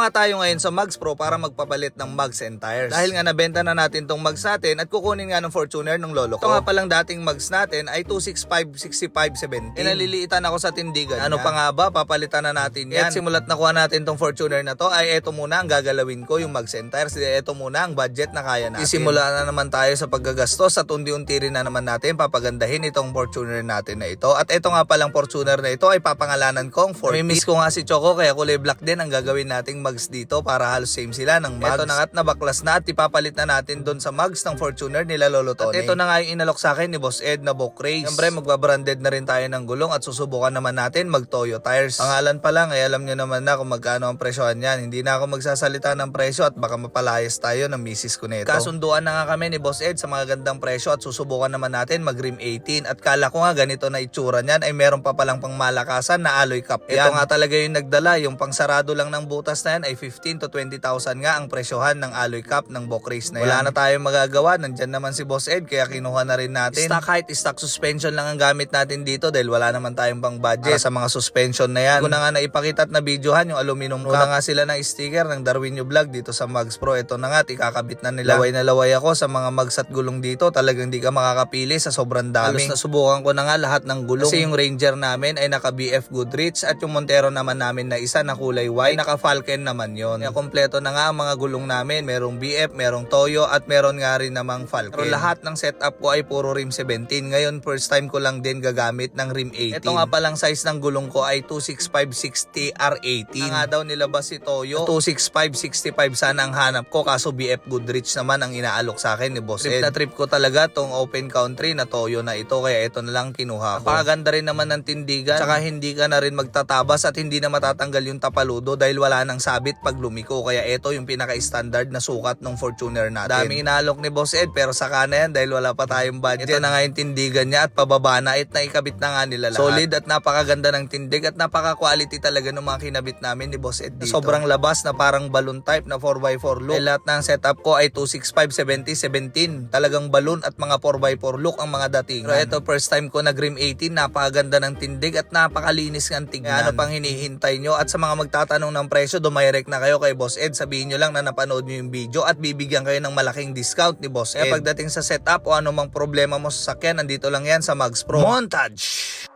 nga tayo ngayon sa Mugs Pro para magpapalit ng mugs and tires. Dahil nga nabenta na natin tong mugs natin at kukunin nga ng Fortuner ng lolo ko. Ito nga palang dating mugs natin ay 265, 65, 70. Naliliitan ako sa tindigan. Ano pa nga ba, papalitan na natin yan. At simulat nakuha natin tong Fortuner na to ay eto muna ang gagalawin ko, yung mugs and tires. Eto muna ang budget na kaya natin. Isimula na naman tayo sa paggagastos at unti-unti rin na naman natin papagandahin itong Fortuner natin na ito. At eto nga palang Fortuner na ito ay papangalanan kong 40. Namimiss ko nga si Choco kaya kulay black din ang gagawin nating mugs dito para halos same sila ng mugs. Ito na nga't nabaklas na at ipapalit na natin doon sa mugs ng Fortuner nila Lolo Tony. At ito na nga yung inalok sa akin ni Boss Ed na Book Race. Siyempre magbabranded na rin tayo ng gulong at susubukan naman natin mag Toyo tires. Pangalan pa lang ay alam nyo naman na kung magkano ang presyohan yan. Hindi na ako magsasalita ng presyo at baka mapalayas tayo ng misis ko nito. Kasunduan na nga kami ni Boss Ed sa mga gandang presyo at susubukan naman natin mag Rim 18 at kala ko nga ganito na itsura niyan ay meron pa palang pang malakasan na alloy cap yan. Ito nga talaga yung nagdala, yung pangsarado lang ng butas na yan ay 15 to 20,000 nga ang presyohan ng alloy cap ng Book Race na yan. Wala na tayong magagawa, nandyan naman si Boss Ed kaya kinuha na rin natin. Stock height, stock suspension lang ang gamit natin dito dahil wala naman tayong pang budget para sa mga suspension na yan. Kung na nga naipakita at nabidyohan yung aluminum cap. Una nga sila ng sticker ng Darwinio Vlog dito sa Mugs Pro. Ito na nga, ikakabit na nila. Laway na laway ako sa mga mugs at gulong dito. Talagang di ka makakapili sa sobrang dami. Halos nasubukan ko na nga lahat ng gulong. Kasi yung Ranger namin ay naka BF Goodrich at yung Montero naman namin na isa na kulay white, naka Falcon naman yon. Kaya kompleto na nga ang mga gulong namin. Merong BF, merong Toyo at meron nga rin namang Falcon. Pero lahat ng setup ko ay puro rim 17. Ngayon first time ko lang din gagamit ng rim 18. Ito nga palang size ng gulong ko ay 265/60 R18. Nga daw nilabas si Toyo 265/65 sana ang hanap ko kaso BF Goodrich naman ang inaalok sa akin ni Boss Ed. Trip na trip ko talaga tong open country na Toyo na ito kaya ito na lang kinuha ko. Napakaganda rin naman ng tindigan tsaka hindi ka na rin magtatabas at hindi na matatanggal yung tapaludo dahil wala nang sabit pag lumiko kaya ito yung pinaka-standard na sukat ng Fortuner natin. Daming inaalok ni Boss Ed pero saka na yan dahil wala pa tayong budget. Ito na nga yung tindigan niya at pababa na at naikabit na nga nila lahat. Solid at napakaganda ng tindig at napaka-quality talaga ng mga kinabit namin ni Boss Ed dito. Sobrang labas na parang balloon type na 4x4 look. Lahat ng setup ko ay 265/70/17. Talagang balloon at mga 4x4 look ang mga datingan. Pero ito first time ko nag Rim 18, napakaganda ng tindig at napakalinis ng tingnan. Ano pang hinihintay nyo? At sa mga magtatanong ng presyo, dumirect na kayo kay Boss Ed. Sabihin nyo lang na napanood nyo yung video at bibigyan kayo ng malaking discount ni Boss Ed. Pagdating sa setup o anumang problema mo sa sakyan, nandito lang yan sa Mugs Pro. Montage!